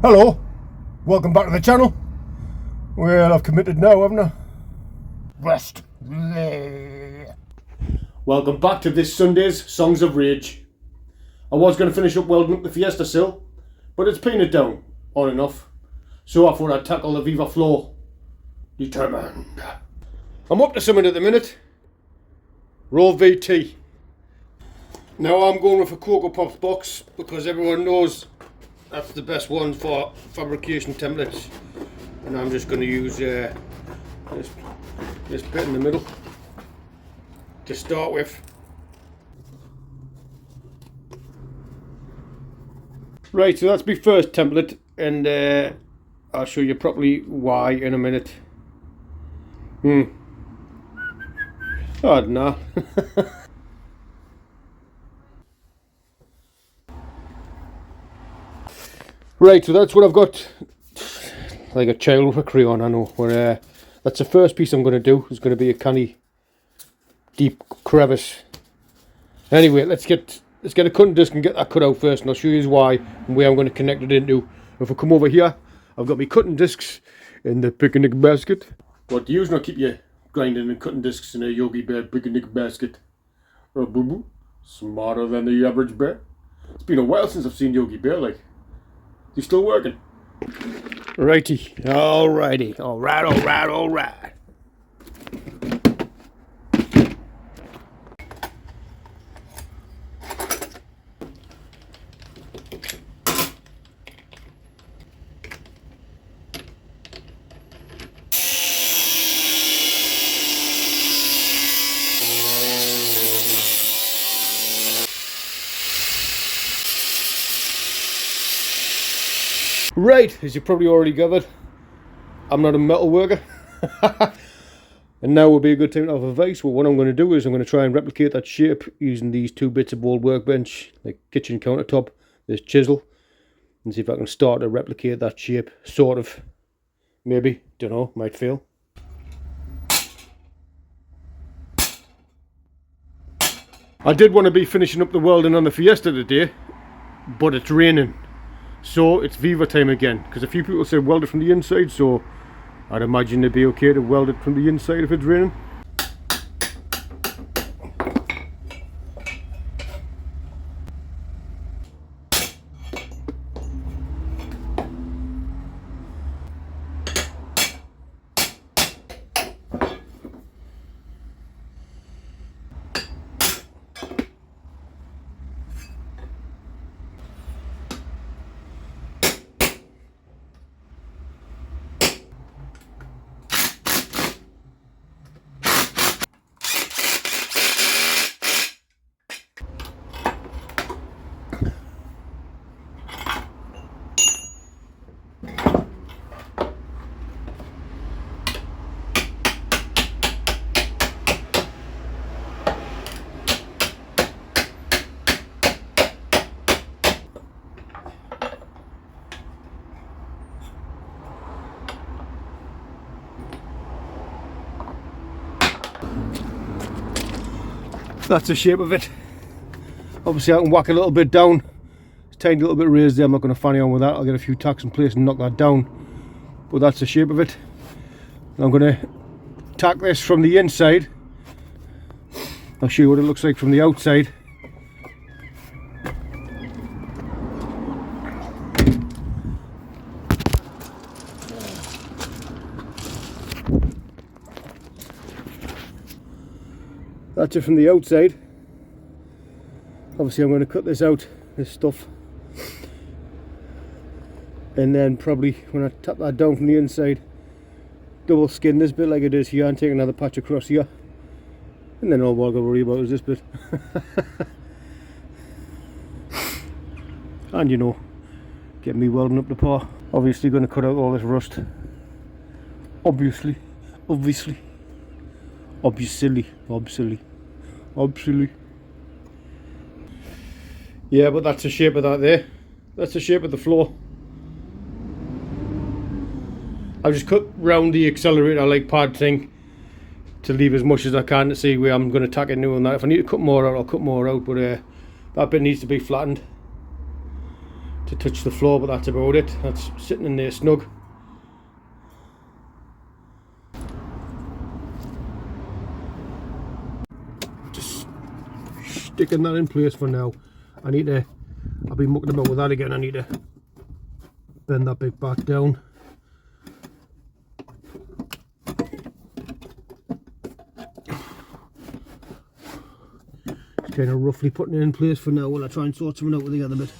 Hello, welcome back to the channel. Well, I've committed now, haven't I? Rest. Welcome back to this Sunday's Songs of Rage. I was going to finish up welding up the Fiesta sill, but it's painted down on and off. So I thought I'd tackle the Viva floor. Determined. I'm up to something at the minute. Raw VT. Now I'm going with a Cocoa Pops box because everyone knows that's the best one for fabrication templates, and I'm just going to use this bit in the middle to start with. Right, so that's my first template, and I'll show you properly why in a minute. I don't know. Right, so that's what I've got. Like a child with a crayon, I know. But that's the first piece I'm going to do. It's going to be a canny deep crevice. Anyway, let's get a cutting disc and get that cut out first, and I'll show you why and where I'm going to connect it into. If I come over here, I've got my cutting discs in the picnic basket. What do you not keep your grinding and cutting discs in a Yogi Bear picnic basket? Oh, boo boo, smarter than the average bear. It's been a while since I've seen Yogi Bear. Like, you still working? Righty, alrighty, alright. Right, as you probably already gathered, I'm not a metal worker. And now would be a good time to have advice. Well, what I'm going to do is I'm going to try and replicate that shape using these two bits of old workbench, like kitchen countertop, this chisel, and see if I can start to replicate that shape, sort of. Maybe, don't know, might fail. I did want to be finishing up the welding on the Fiesta today, but it's raining. So it's Viva time again, because a few people say weld it from the inside, so I'd imagine it'd be okay to weld it from the inside if it's raining. That's the shape of it. Obviously I can whack a little bit down. It's a tiny little bit raised there. I'm not going to fanny on with that. I'll get a few tacks in place and knock that down. But that's the shape of it. I'm going to tack this from the inside. I'll show you what it looks like from the outside. That's it from the outside. Obviously I'm going to cut this out, this stuff, and then probably when I tap that down from the inside, double skin this bit like it is here and take another patch across here, and then all I've got to worry about is this bit. And you know, get me welding up to par. Obviously going to cut out all this rust. Obviously. Yeah, but that's the shape of that there. That's the shape of the floor. I've just cut round the accelerator like pad thing to leave as much as I can to see where I'm going to tack it new on that. If I need to cut more out, I'll cut more out, but that bit needs to be flattened to to touch the floor, but that's about it. That's sitting in there snug. Just sticking that in place for now. I'll be mucking about with that again. I need to bend that bit back down. Just kind of roughly putting it in place for now while I try and sort something out with the other bit.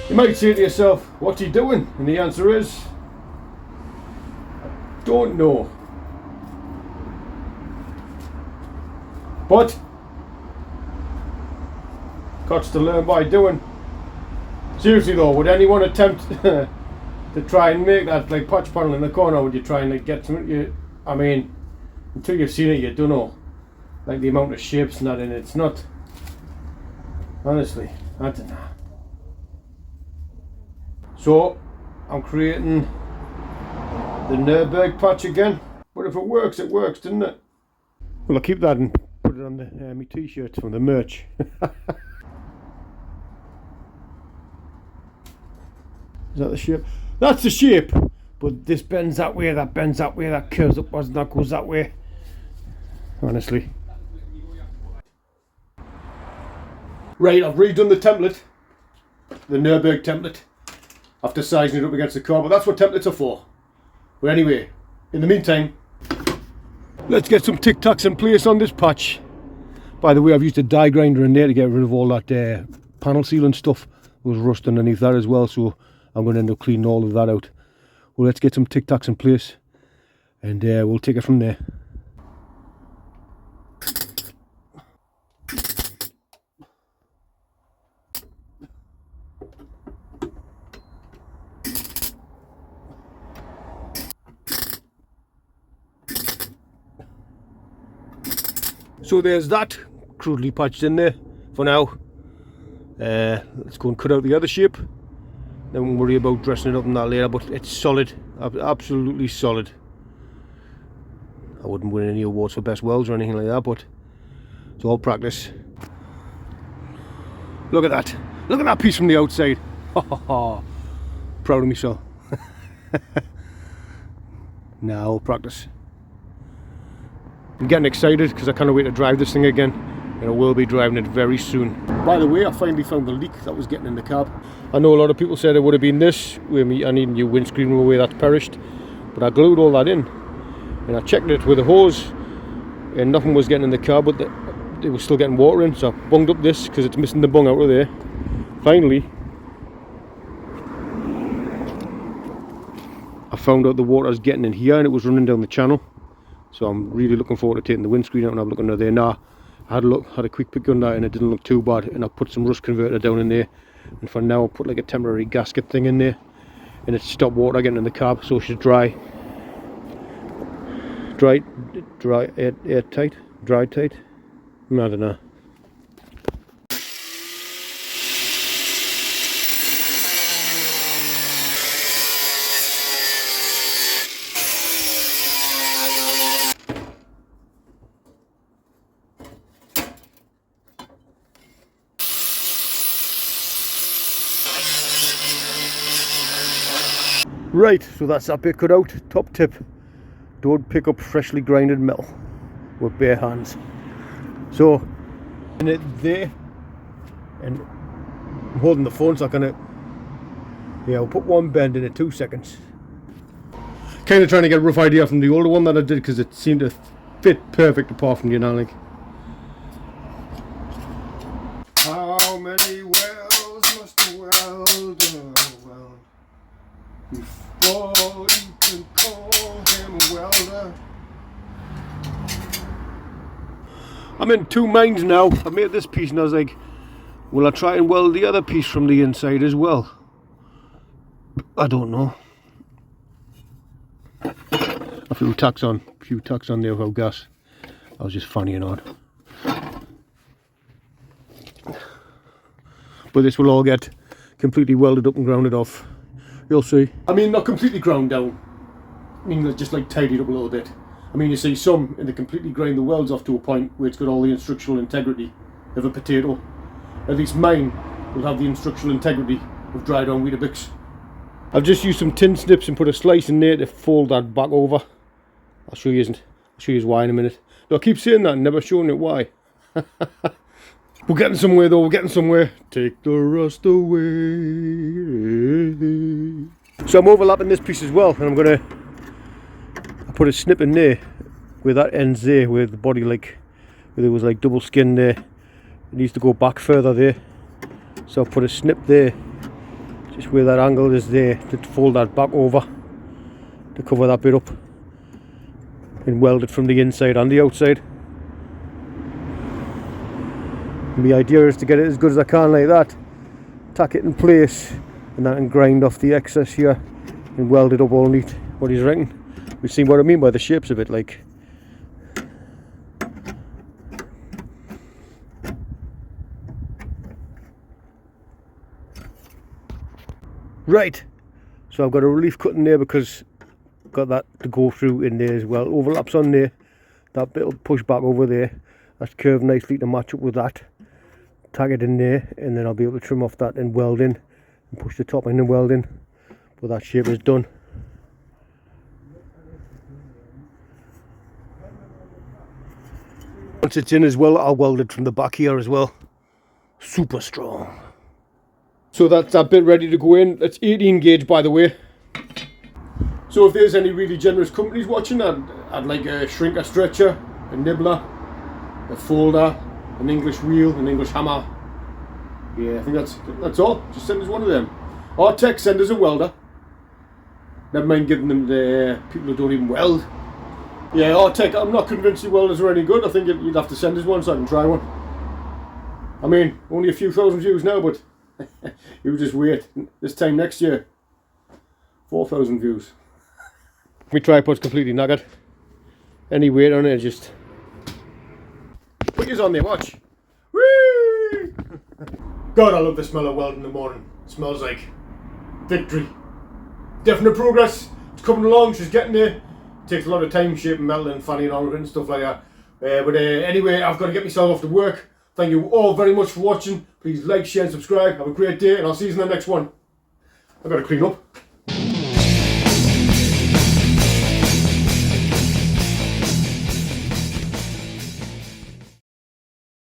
You might say to yourself, what's he doing? And the answer is, don't know. But, got to learn by doing. Seriously though, would anyone attempt to try and make that like patch panel in the corner? Would you try and like get something? I mean, until you've seen it, you don't know. Like the amount of shapes and that in it. It's not. Honestly, I don't know. So, I'm creating the Nürburgring patch again. But if it works, doesn't it? Well, I'll keep that and put it on the my t-shirts from the merch. Is that the shape? That's the shape! But this bends that way, that bends that way, that curves upwards and that goes that way. Honestly. Right, I've redone the template. The Nürburgring template. After sizing it up against the car, but that's what templates are for. But anyway, in the meantime, let's get some tic tacs in place on this patch. By the way, I've used a die grinder in there to get rid of all that panel sealing stuff. There was rust underneath that as well, so I'm going to end up cleaning all of that out. Well, let's get some tic tacs in place and we'll take it from there. So there's that, crudely patched in there for now. Let's go and cut out the other shape. Then we'll worry about dressing it up and that later, but it's solid, absolutely solid. I wouldn't win any awards for best welds or anything like that, but it's all practice. Look at that piece from the outside. Proud of myself. Now, all practice. I'm getting excited because I can't wait to drive this thing again, and I will be driving it very soon. By the way, I finally found the leak that was getting in the cab. I know a lot of people said it would have been this, where I need a new windscreen where that's perished, but I glued all that in and I checked it with a hose and nothing was getting in the car, but it was still getting water in, so I bunged up this because it's missing the bung out of there. Finally, I found out the water was getting in here and it was running down the channel. So I'm really looking forward to taking the windscreen out and have a look under there. Now, I had a quick pick on that and it didn't look too bad, and I put some rust converter down in there, and for now I'll put like a temporary gasket thing in there and it's stopped water getting in the cab, so it should dry tight. I don't know. Right, so that's that bit cut out. Top tip, don't pick up freshly grinded metal with bare hands. So, in it there, and I'm holding the phone so I can, I'll put one bend in it, 2 seconds. Kind of trying to get a rough idea from the older one that I did because it seemed to fit perfect apart from the analog. How many welds must a welder weld before you can call him a welder? I'm in two minds now. I made this piece and I was like, will I try and weld the other piece from the inside as well? I don't know. A few tacks on there without gas. I was just fannying on. But this will all get completely welded up and grounded off. You'll see. I mean, not completely ground down. I mean, just like tidied up a little bit. I mean, you see some and they completely grind the welds off to a point where it's got all the structural integrity of a potato. At least mine will have the structural integrity of dried on Weetabix. I've just used some tin snips and put a slice in there to fold that back over. I'll show you why in a minute. No, I keep saying that and never showing it why. We're getting somewhere though, we're getting somewhere. Take the rust away. So I'm overlapping this piece as well, and I'm gonna put a snip in there where that ends there, where the body like, where there was like double skin there. It needs to go back further there. So I'll put a snip there, just where that angle is there, to fold that back over, to cover that bit up. And weld it from the inside and the outside. And the idea is to get it as good as I can like that, tack it in place, and then grind off the excess here and weld it up all neat. What do you reckon? We've seen what I mean by the shapes of it, like. Right, so I've got a relief cut in there because I've got that to go through in there as well. Overlaps on there, that bit will push back over there. That's curved nicely to match up with that. Tack it in there, and then I'll be able to trim off that and weld in, and push the top in and weld in. But that shape is done. Once it's in as well, I'll weld it from the back here as well. Super strong. So that's that bit ready to go in. It's 18 gauge, by the way. So if there's any really generous companies watching, I'd like a shrinker stretcher, a nibbler, a folder, an English wheel, an English hammer. Yeah, I think that's all. Just send us one of them. Or text, send us a welder. Never mind giving them the people who don't even weld. Yeah, or tech, I'm not convinced the welders are any good. I think you'd have to send us one so I can try one. I mean, only a few thousand views now, but you just wait. This time next year, 4,000 views. My tripod's completely knackered. Any weight on it, just put yours on there, watch. Whee! God, I love the smell of welding in the morning. It smells like victory. Definite progress. It's coming along, she's getting there. It takes a lot of time shaping metal and fanning on it and stuff like that. But anyway, I've got to get myself off to work. Thank you all very much for watching. Please like, share and subscribe. Have a great day, and I'll see you in the next one. I've got to clean up.